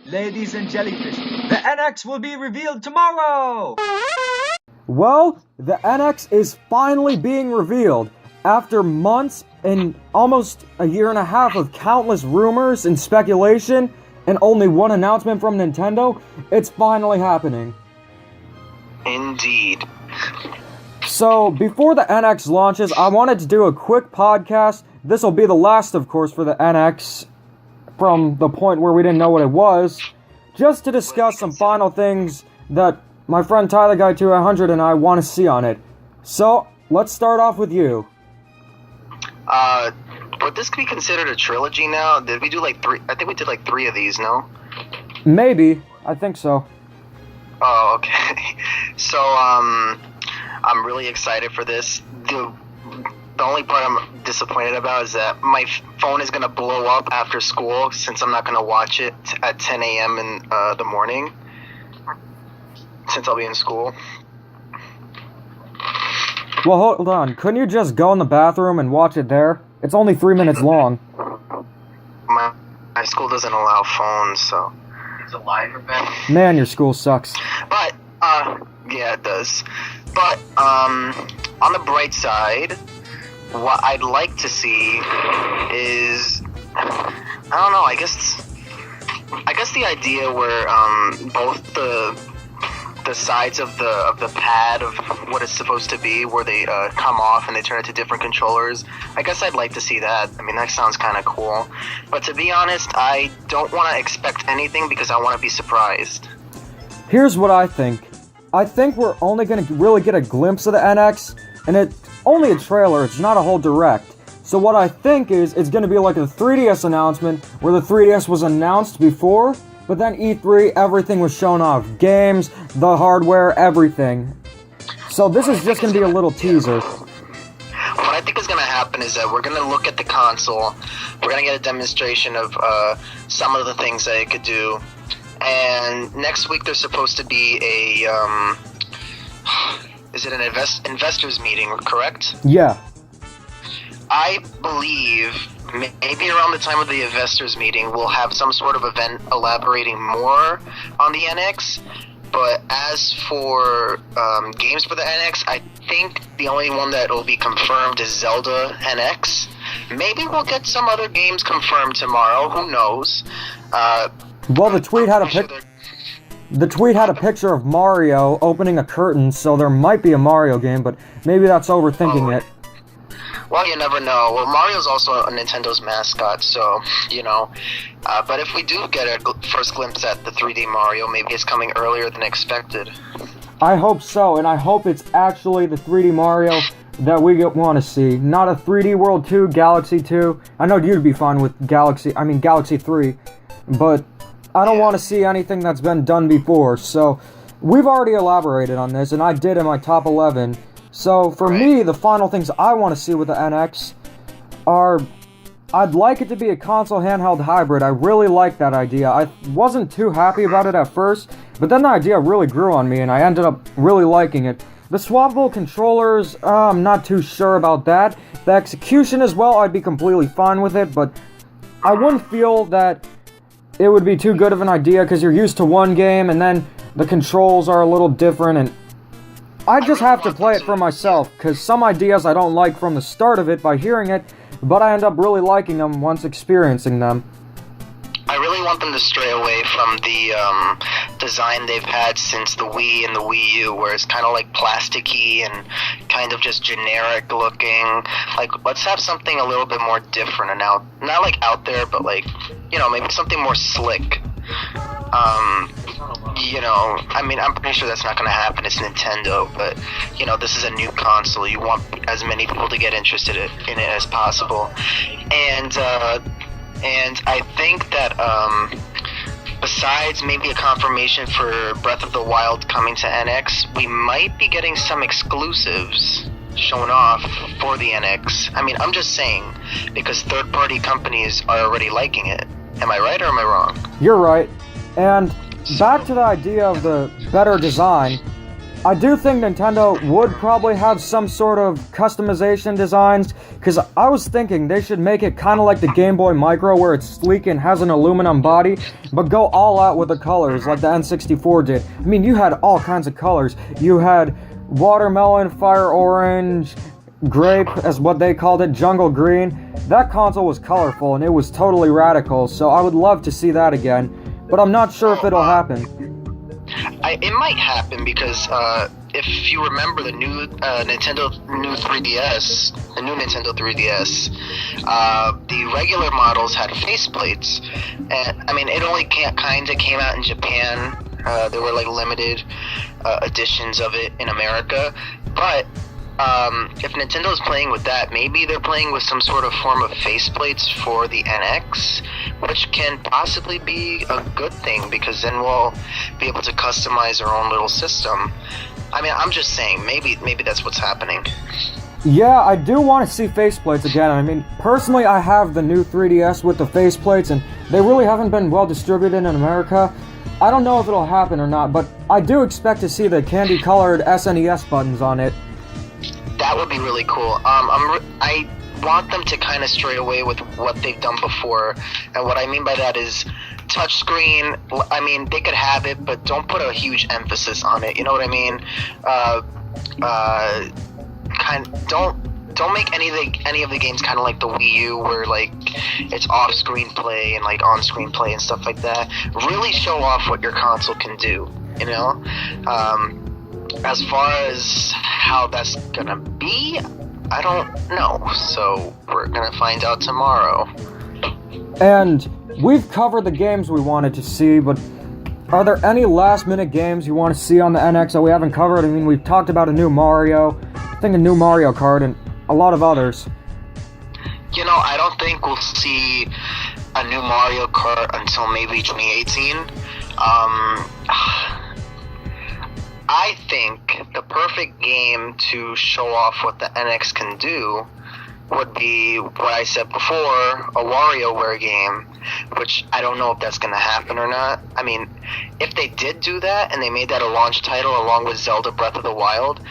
Ladies and jellyfish, the NX will be revealed tomorrow! Well, the NX is finally being revealed. After months and almost a year and a half of countless rumors and speculation, and only one announcement from Nintendo, it's finally happening. Indeed. So, before the NX launches, I wanted to do a quick podcast. This will be the last, of course, for the NX from the point where we didn't know what it was, just to discuss some final things that my friend Tyler Guy 200 and I want to see on it. So, let's start off with you. Would this be considered a trilogy now? Did we do like three? I think we did like 3 of these, no? Maybe. I think so. Oh, okay. So, I'm really excited for this. The only part I'm disappointed about is that my phone is going to blow up after school since I'm not going to watch it at 10 a.m. in the morning, since I'll be in school. Well, hold on. Couldn't you just go in the bathroom and watch it there? It's only 3 minutes long. My school doesn't allow phones, so... Is it live event? Man, your school sucks. But, yeah, it does. But, on the bright side, what I'd like to see is, I don't know, I guess the idea where, both the sides of the pad of what it's supposed to be, where they come off and they turn into different controllers, I guess I'd like to see that. I mean, that sounds kind of cool. But to be honest, I don't want to expect anything because I want to be surprised. Here's what I think. I think we're only going to really get a glimpse of the NX, and it's only a trailer, it's not a whole direct. So what I think is, it's going to be like a 3DS announcement, where the 3DS was announced before, but then E3, everything was shown off. Games, the hardware, everything. So this is just going to be a little teaser. What I think is going to happen is that we're going to look at the console, we're going to get a demonstration of some of the things that it could do, and next week there's supposed to be a, is it an investors meeting, correct? Yeah. I believe maybe around the time of the investors meeting, we'll have some sort of event elaborating more on the NX. But as for games for the NX, I think the only one that will be confirmed is Zelda NX. Maybe we'll get some other games confirmed tomorrow. Who knows? Well, the tweet had a picture of Mario opening a curtain, so there might be a Mario game, but maybe that's overthinking it. Well, you never know. Well, Mario's also Nintendo's mascot, so, you know. But if we do get a first glimpse at the 3D Mario, maybe it's coming earlier than expected. I hope so, and I hope it's actually the 3D Mario that we want to see. Not a 3D World 2, Galaxy 2. I know you'd be fine with Galaxy 3, but I don't want to see anything that's been done before. So, we've already elaborated on this, and I did in my top 11. So, for me, the final things I want to see with the NX are, I'd like it to be a console handheld hybrid. I really like that idea. I wasn't too happy about it at first, but then the idea really grew on me, and I ended up really liking it. The swappable controllers, I'm not too sure about that. The execution as well, I'd be completely fine with it, but I wouldn't feel that it would be too good of an idea, because you're used to one game, and then the controls are a little different, and I just have to play it for myself, because some ideas I don't like from the start of it by hearing it, but I end up really liking them once experiencing them. I really want them to stray away from the design they've had since the Wii and the Wii U, where it's kind of like plasticky and kind of just generic looking. Like, let's have something a little bit more different and out, not like out there, but like, you know, maybe something more slick. You know, I mean, I'm pretty sure that's not going to happen. It's Nintendo, but, you know, this is a new console. You want as many people to get interested in it as possible. And I think that, besides maybe a confirmation for Breath of the Wild coming to NX, we might be getting some exclusives shown off for the NX. I mean, I'm just saying, because third-party companies are already liking it. Am I right or am I wrong? You're right. And back to the idea of the better design, I do think Nintendo would probably have some sort of customization designs, because I was thinking they should make it kind of like the Game Boy Micro, where it's sleek and has an aluminum body, but go all out with the colors like the N64 did. I mean, you had all kinds of colors. You had watermelon, fire orange, grape, as what they called it, jungle green. That console was colorful, and it was totally radical, so I would love to see that again, but I'm not sure if it'll happen. It might happen because if you remember the new Nintendo 3DS, the regular models had faceplates, and I mean it only kind of came out in Japan. There were like limited editions of it in America, but if Nintendo's playing with that, maybe they're playing with some sort of form of faceplates for the NX, which can possibly be a good thing, because then we'll be able to customize our own little system. I mean, I'm just saying, maybe that's what's happening. Yeah, I do want to see faceplates again. I mean, personally, I have the new 3DS with the faceplates, and they really haven't been well distributed in America. I don't know if it'll happen or not, but I do expect to see the candy-colored SNES buttons on it. That would be really cool. I want them to kind of stray away with what they've done before, and what I mean by that is touchscreen. I mean, they could have it, but don't put a huge emphasis on it. You know what I mean? Don't make any of the games kind of like the Wii U, where like it's off-screen play and like on-screen play and stuff like that. Really show off what your console can do. You know. As far as how that's gonna be, I don't know. So we're gonna find out tomorrow. And we've covered the games we wanted to see, but are there any last-minute games you want to see on the NX that we haven't covered? I mean, we've talked about a new Mario, I think a new Mario Kart, and a lot of others. You know, I don't think we'll see a new Mario Kart until maybe 2018. I think the perfect game to show off what the NX can do would be what I said before, a WarioWare game, which I don't know if that's going to happen or not. I mean, if they did do that and they made that a launch title along with Zelda Breath of the Wild,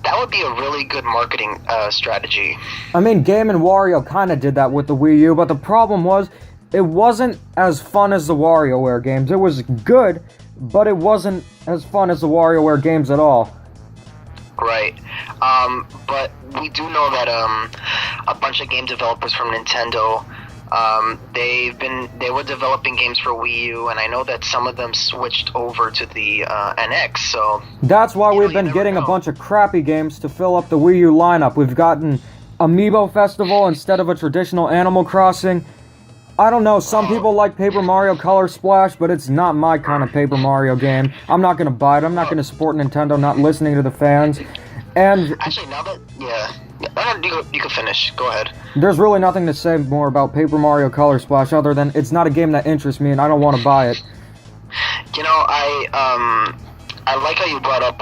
that would be a really good marketing strategy. I mean, Game & Wario kind of did that with the Wii U, but the problem was, it wasn't as fun as the WarioWare games. It was good, but it wasn't as fun as the WarioWare games at all. Right. But we do know that a bunch of game developers from Nintendo, they were developing games for Wii U, and I know that some of them switched over to the NX. So that's why we've been getting a bunch of crappy games to fill up the Wii U lineup. We've gotten Amiibo Festival instead of a traditional Animal Crossing. I don't know, some people like Paper Mario Color Splash, but it's not my kind of Paper Mario game. I'm not going to buy it. I'm not going to support Nintendo not listening to the fans. And actually, now that, you can finish. Go ahead. There's really nothing to say more about Paper Mario Color Splash other than it's not a game that interests me and I don't want to buy it. You know, I like how you brought up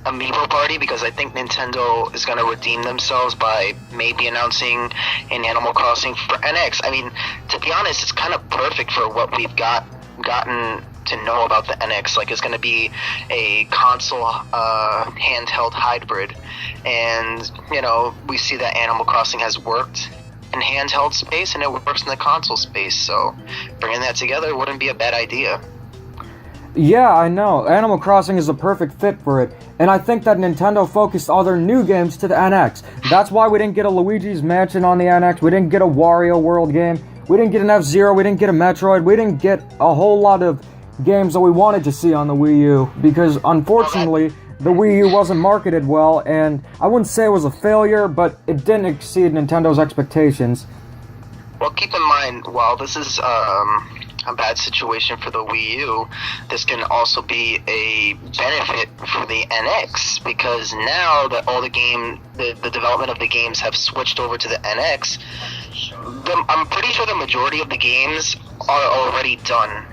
Amiibo Party, because I think Nintendo is going to redeem themselves by maybe announcing an Animal Crossing for NX. I mean, to be honest, it's kind of perfect for what we've gotten to know about the NX. Like, it's going to be a console handheld hybrid, and you know, we see that Animal Crossing has worked in handheld space and it works in the console space, so bringing that together wouldn't be a bad idea. Yeah, I know. Animal Crossing is a perfect fit for it. And I think that Nintendo focused all their new games to the NX. That's why we didn't get a Luigi's Mansion on the NX. We didn't get a Wario World game. We didn't get an F-Zero. We didn't get a Metroid. We didn't get a whole lot of games that we wanted to see on the Wii U. Because, unfortunately, the Wii U wasn't marketed well. And I wouldn't say it was a failure, but it didn't exceed Nintendo's expectations. Well, keep in mind, while this is a bad situation for the Wii U, this can also be a benefit for the NX, because now that all the development of the games have switched over to the NX, I'm pretty sure the majority of the games are already done.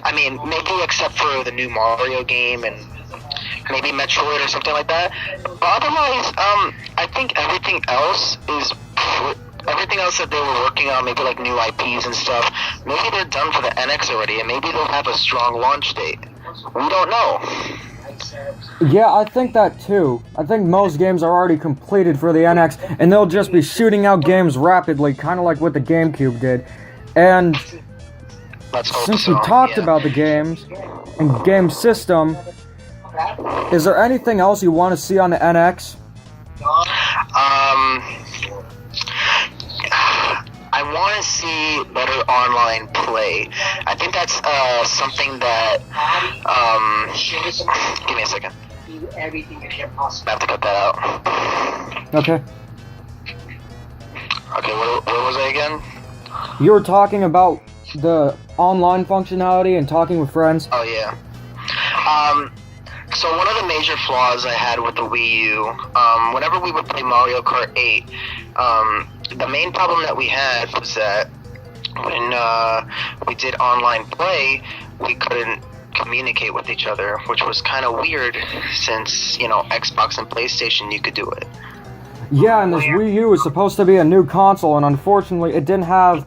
I mean, maybe except for the new Mario game and maybe Metroid or something like that. But otherwise, I think everything else that they were working on, maybe like new IPs and stuff, maybe they're done for the NX already, and maybe they'll have a strong launch date. We don't know. Yeah, I think that too. I think most games are already completed for the NX, and they'll just be shooting out games rapidly, kind of like what the GameCube did. And Let's hope since so. we talked Yeah. about the games and game system, is there anything else you want to see on the NX? I want to see better online play. I think that's something that. Give me a second. I have to cut that out. Okay. Okay, what was I again? You were talking about the online functionality and talking with friends. Oh yeah. So one of the major flaws I had with the Wii U, whenever we would play Mario Kart 8, the main problem that we had was that when we did online play, we couldn't communicate with each other, which was kind of weird since, Xbox and PlayStation, you could do it. Yeah, and this Wii U is supposed to be a new console, and unfortunately it didn't have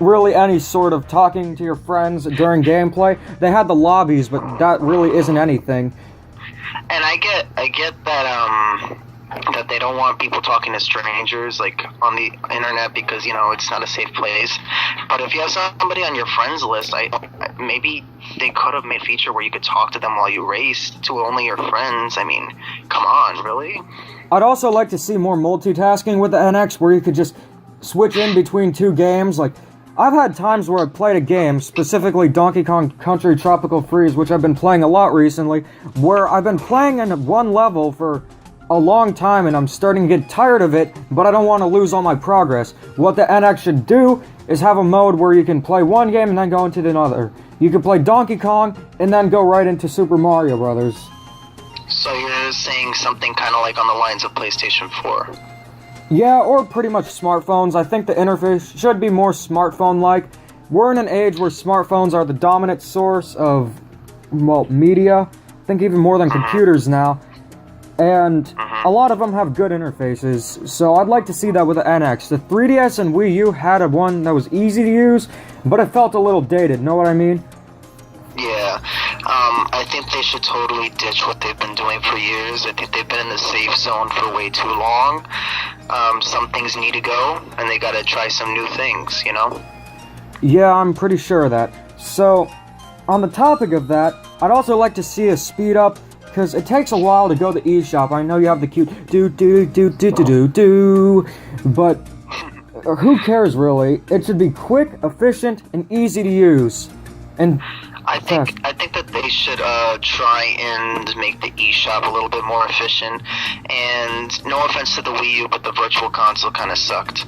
really any sort of talking to your friends during gameplay. They had the lobbies, but that really isn't anything. And I get that they don't want people talking to strangers like on the internet because it's not a safe place. But if you have somebody on your friends list, maybe they could have made a feature where you could talk to them while you raced to only your friends. I mean, come on, really? I'd also like to see more multitasking with the NX, where you could just switch in between two games. Like, I've had times where I've played a game, specifically Donkey Kong Country Tropical Freeze, which I've been playing a lot recently, where I've been playing in one level for a long time and I'm starting to get tired of it, but I don't want to lose all my progress. What the NX should do is have a mode where you can play one game and then go into another. You can play Donkey Kong and then go right into Super Mario Brothers. So you're saying something kind of like on the lines of PlayStation 4? Yeah, or pretty much smartphones. I think the interface should be more smartphone-like. We're in an age where smartphones are the dominant source of, media. I think even more than computers now. And a lot of them have good interfaces, so I'd like to see that with the NX. The 3DS and Wii U had one that was easy to use, but it felt a little dated, know what I mean? Yeah, I think they should totally ditch what they've been doing for years. I think they've been in the safe zone for way too long. Some things need to go, and they gotta try some new things, Yeah, I'm pretty sure of that. So, on the topic of that, I'd also like to see a speed up, because it takes a while to go to the eShop. I know you have the cute do, but who cares really? It should be quick, efficient, and easy to use. And I think that they should try and make the eShop a little bit more efficient. And no offense to the Wii U, but the Virtual Console kind of sucked.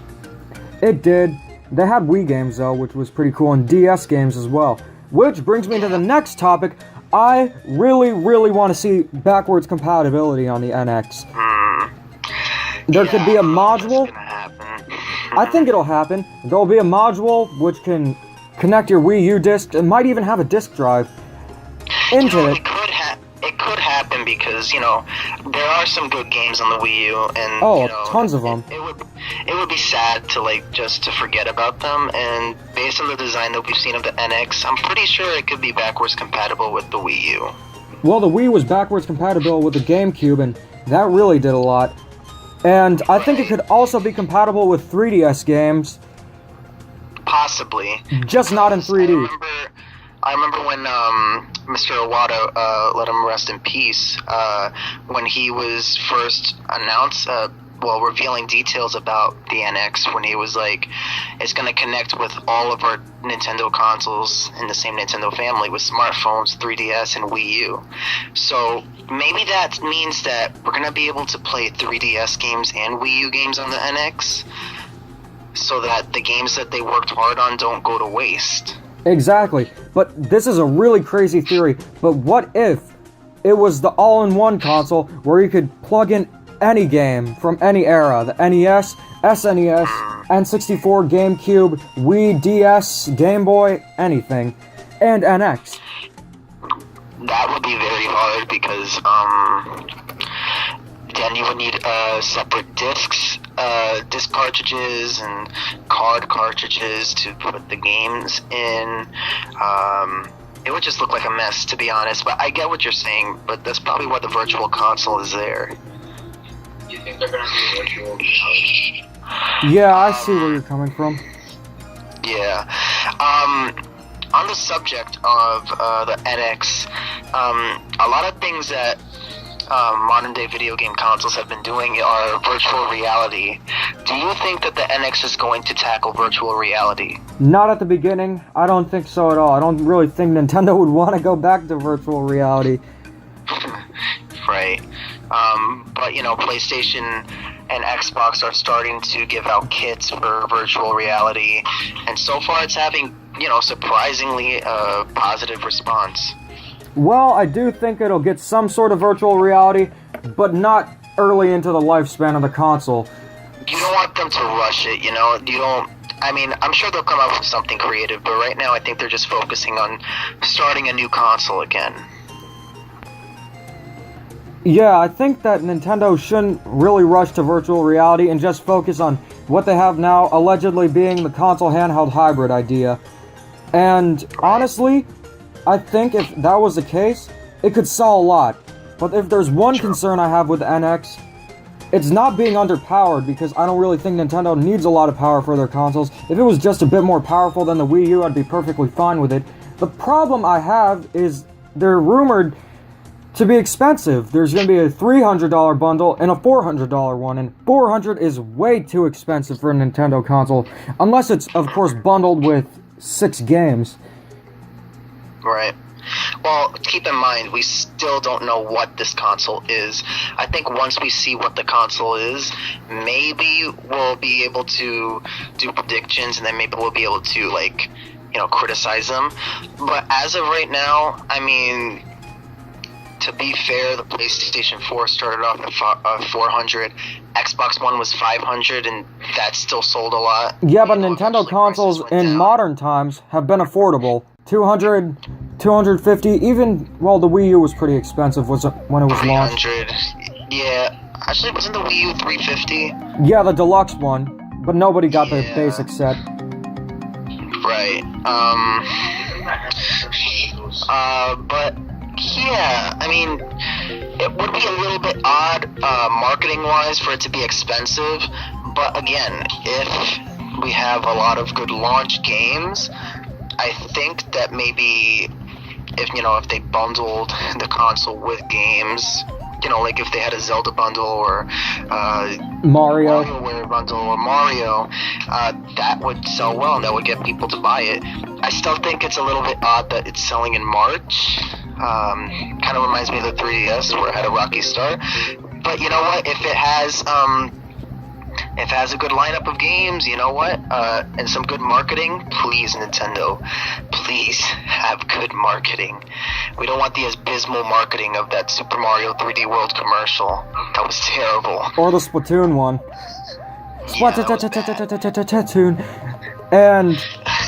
It did. They had Wii games though, which was pretty cool, and DS games as well. Which brings me to the next topic. I really, really want to see backwards compatibility on the NX. There could be a module. That's gonna happen. I think it'll happen. There'll be a module which can connect your Wii U disc, and might even have a disc drive into it. It could happen because there are some good games on the Wii U, and tons of them. It would be sad to just to forget about them. And based on the design that we've seen of the NX, I'm pretty sure it could be backwards compatible with the Wii U. Well, the Wii was backwards compatible with the GameCube, and that really did a lot. And I think it could also be compatible with 3DS games. Possibly. Just not in 3D. I remember when Mr. Iwata, let him rest in peace, when he was first announced, revealing details about the NX, when he was like, it's going to connect with all of our Nintendo consoles in the same Nintendo family with smartphones, 3DS, and Wii U. So maybe that means that we're going to be able to play 3DS games and Wii U games on the NX, so that the games that they worked hard on don't go to waste. Exactly. But this is a really crazy theory. But what if it was the all-in-one console where you could plug in any game from any era? The NES, SNES, N64, GameCube, Wii, DS, Game Boy, anything. And NX. That would be very hard because then you would need separate discs, disc cartridges and card cartridges to put the games in. it would just look like a mess, to be honest. But I get what you're saying, but that's probably why the virtual console is there. You think they're gonna do virtual reality? Yeah, I see where you're coming from. Yeah. On the subject of the NX, a lot of things that modern day video game consoles have been doing are virtual reality. Do you think that the NX is going to tackle virtual reality? Not at the beginning. I don't think so at all. I don't really think Nintendo would want to go back to virtual reality. Right. But, you know, PlayStation and Xbox are starting to give out kits for virtual reality, and so far it's having, you know, surprisingly positive response. Well, I do think it'll get some sort of virtual reality, but not early into the lifespan of the console. You don't want them to rush it, you know? You don't... I mean, I'm sure they'll come up with something creative, but right now I think they're just focusing on starting a new console again. Yeah, I think that Nintendo shouldn't really rush to virtual reality and just focus on what they have now, allegedly being the console handheld hybrid idea. And honestly, I think if that was the case, it could sell a lot. But if there's one concern I have with the NX, it's not being underpowered, because I don't really think Nintendo needs a lot of power for their consoles. If it was just a bit more powerful than the Wii U, I'd be perfectly fine with it. The problem I have is they're rumored to be expensive. There's going to be a $300 bundle and a $400 one, and $400 is way too expensive for a Nintendo console, unless it's, of course, bundled with 6 games. Right. Well, keep in mind, we still don't know what this console is. I think once we see what the console is, maybe we'll be able to do predictions, and then maybe we'll be able to, like, you know, criticize them. But as of right now, I mean, to be fair, the PlayStation 4 started off at 400. Xbox One was 500, and that still sold a lot. Yeah, but Nintendo consoles in modern times have been affordable. 200, 250, even, well, the Wii U was pretty expensive when it was launched. 300, yeah. Actually, wasn't the Wii U 350? Yeah, the deluxe one, but nobody got the basic set. Right. But yeah, I mean, it would be a little bit odd, marketing-wise, for it to be expensive. But again, if we have a lot of good launch games, I think that maybe if they bundled the console with games, you know, like if they had a Zelda bundle or Mario WarioWare bundle or Mario, that would sell well and that would get people to buy it. I still think it's a little bit odd that it's selling in March. Kind of reminds me of the 3DS where it had a rocky start. But you know what? If it has a good lineup of games, you know what? And some good marketing, please, Nintendo, please have good marketing. We don't want the abysmal marketing of that Super Mario 3D World commercial. That was terrible. or the Splatoon one. Splatoon. And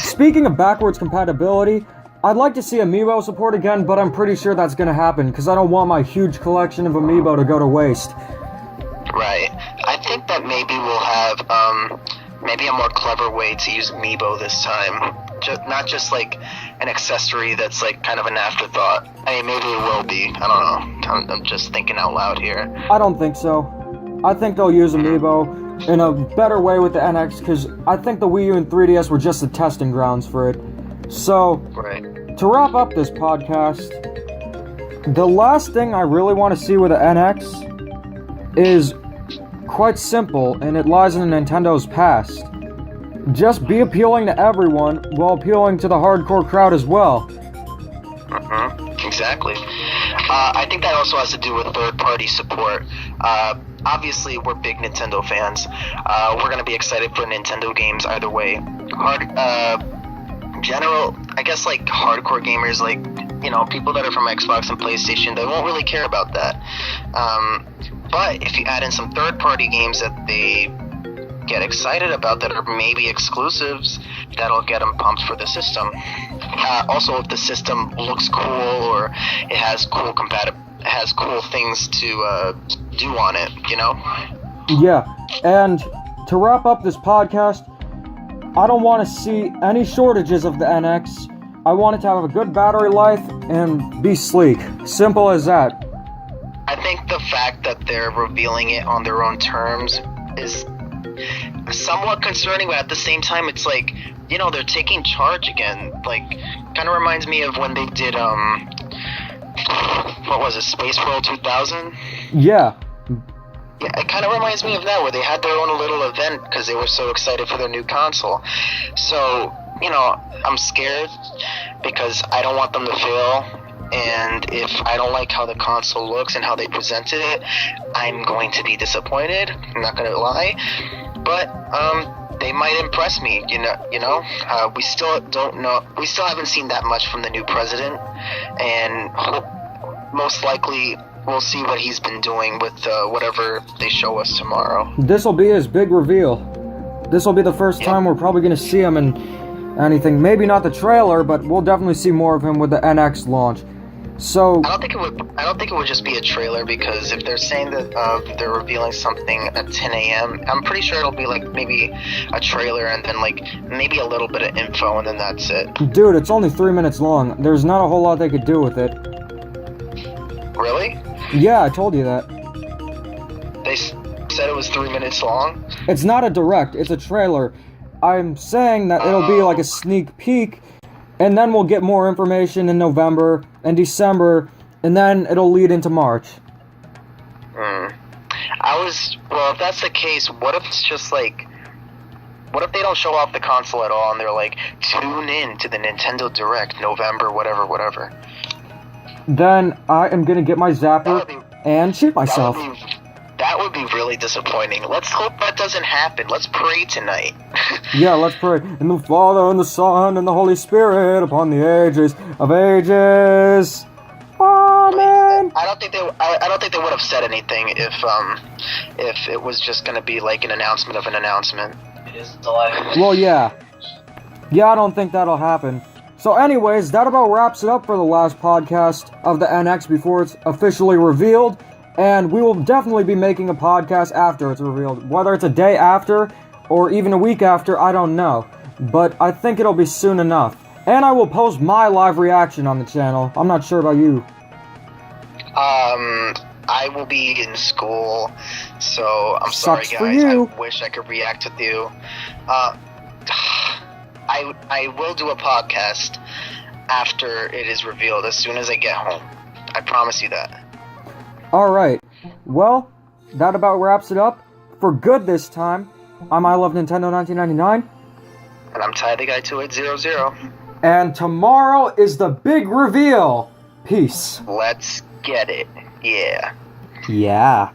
speaking of backwards compatibility, I'd like to see Amiibo support again, but I'm pretty sure that's gonna happen, because I don't want my huge collection of Amiibo to go to waste. Right. I think that maybe we'll have maybe a more clever way to use Amiibo this time. Not just like an accessory that's like kind of an afterthought. I mean, maybe it will be. I don't know. I'm just thinking out loud here. I don't think so. I think they'll use Amiibo in a better way with the NX, because I think the Wii U and 3DS were just the testing grounds for it. So, Right. to wrap up this podcast, the last thing I really want to see with the NX is quite simple, and it lies in Nintendo's past. Just be appealing to everyone while appealing to the hardcore crowd as well. Exactly. I think that also has to do with third-party support. Obviously, we're big Nintendo fans. We're going to be excited for Nintendo games either way. General, I guess, like, hardcore gamers, like, you know, people that are from Xbox and PlayStation, they won't really care about that. But if you add in some third-party games that they get excited about that are maybe exclusives, that'll get them pumped for the system. Also, if the system looks cool or it has cool things to do on it, you know? Yeah, and to wrap up this podcast, I don't want to see any shortages of the NX. I want it to have a good battery life and be sleek. Simple as that. I think the fact that they're revealing it on their own terms is somewhat concerning, but at the same time, it's like, you know, they're taking charge again. Like, kind of reminds me of when they did, what was it, Space World 2000? Yeah. Yeah, it kind of reminds me of that, where they had their own little event because they were so excited for their new console. So, you know, I'm scared because I don't want them to fail. And if I don't like how the console looks and how they presented it, I'm going to be disappointed. I'm not going to lie. But, they might impress me, you know. We still don't know. We still haven't seen that much from the new president, and most likely we'll see what he's been doing with whatever they show us tomorrow. This will be his big reveal. This will be the first time we're probably going to see him in anything. Maybe not the trailer, but we'll definitely see more of him with the NX launch. So I don't think it would just be a trailer, because if they're saying that they're revealing something at 10 a.m., I'm pretty sure it'll be like maybe a trailer and then like maybe a little bit of info and then that's it. Dude, it's only 3 minutes long. There's not a whole lot they could do with it. Really? Yeah, I told you that. They said it was 3 minutes long? It's not a direct, it's a trailer. I'm saying that it'll be like a sneak peek, and then we'll get more information in November and December, and then it'll lead into March. Well, if that's the case, what if it's just like, what if they don't show off the console at all and they're like, tune in to the Nintendo Direct, November, whatever. Then I am gonna get my zapper and shoot myself. That would be really disappointing. Let's hope that doesn't happen. Let's pray tonight. Yeah, let's pray. In the Father, and the Son, and the Holy Spirit, upon the ages of ages. Amen. I don't think they would have said anything if it was just gonna be like an announcement of an announcement. It is alive. Well, yeah. Yeah, I don't think that'll happen. So anyways, that about wraps it up for the last podcast of the NX before it's officially revealed. And we will definitely be making a podcast after it's revealed. Whether it's a day after or even a week after, I don't know. But I think it'll be soon enough. And I will post my live reaction on the channel. I'm not sure about you. I will be in school, so I'm Sucks sorry for guys. you. I wish I could react with you. I will do a podcast after it is revealed, as soon as I get home. I promise you that. Alright, well, that about wraps it up. For good this time, I'm I Love Nintendo 1999. And I'm Ty the Guy 2800. And tomorrow is the big reveal. Peace. Let's get it. Yeah. Yeah.